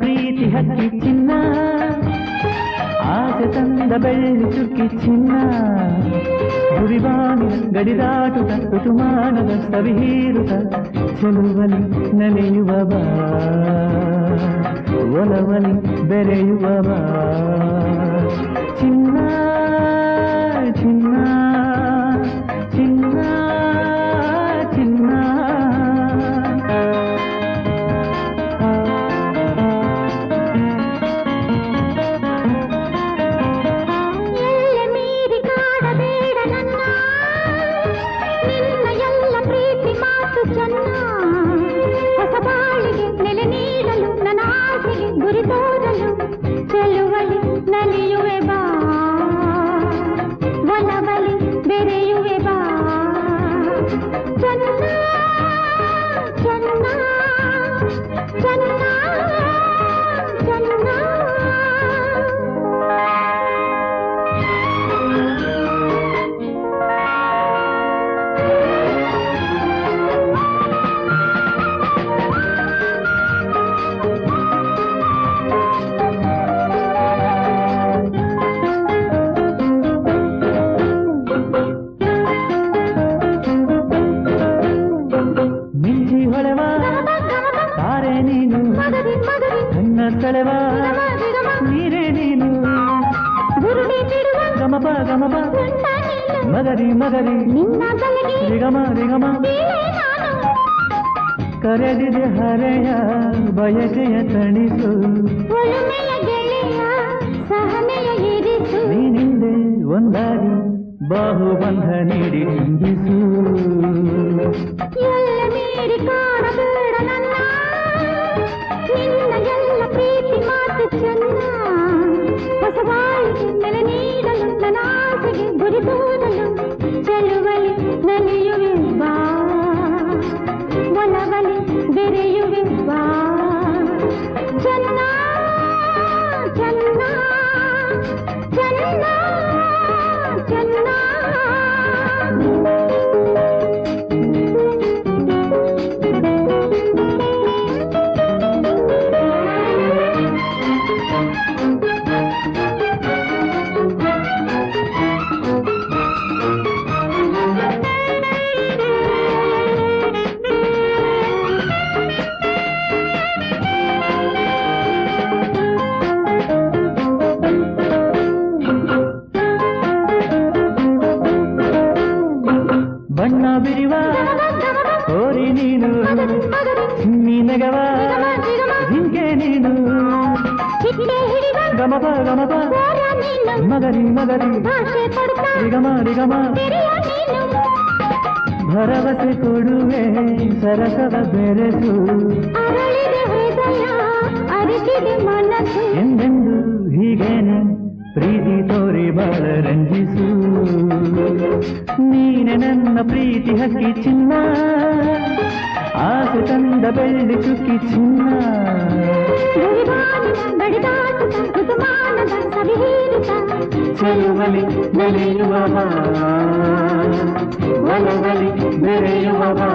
ಪ್ರೀತಿ ಹಕ್ಕಿ ಚಿನ್ನ ಆಸೆ ತಂದ ಬೆಳ್ಳಿ ಚುಕ್ಕಿ ಚಿನ್ನ ಗುರಿವಾನಿ ಗಡಿದಾಟುತ ಋತುಮಾನದ ಸವಿಹೀರುತ ಚೆಲುವಲಿ ನಲಿಯುವ ಬಾ ಒಲವಲಿ ಬೆರೆಯುವ ಬಾ ಚಿನ್ನ ಚಿನ್ನ ಚಿನ್ನ ಚಿನ್ನ ನೀರೇ ನೀನು ಗಮಪ ಗಮಪ ಮಗರಿ ಮಗರಿ ರಿಗಮ ರಿಗಮ ಕರೆದಿದೆ ಹರೆಯ ಬಯಕೆಯ ತಣಿಸು ನೀನಿಂದೆ ಒಂದಾಗಿ ಬಾಹುಬಂಧ ನೀಡಿ ಹಿಂದಿಸು ಬಣ್ಣ ಬಿರಿವ ಕೋರಿ ನೀನು ನೀನಗವ ಜಿಂಕೆ ನೀನು ಗಮಪ ಗಮಪ ಮಗರಿ ಮಗರಿ ರಿಗಮ ರಿಗಮ ಭರವಸೆ ಕೊಡುವೆ ಸರಸವ ಬೆರೆಸು ಎಂದೆಂದು ಹೀಗೇನೆ ಪ್ರೀತಿ ತೋರಿ ಬಾಳ ರಂಜಿಸು ನೀನೆ ನನ್ನ ಪ್ರೀತಿ ಹಕ್ಕಿ ಚಿನ್ನ ಆಸೆ ತಂದ ಬೆಳ್ಳಿ ಚುಕ್ಕಿ ಚಿನ್ನ ಚೆಲುವಲಿ ನಲಿಯುವ ಬಾ ಒಲವಲಿ ಬೆರೆಯುವ ಬಾ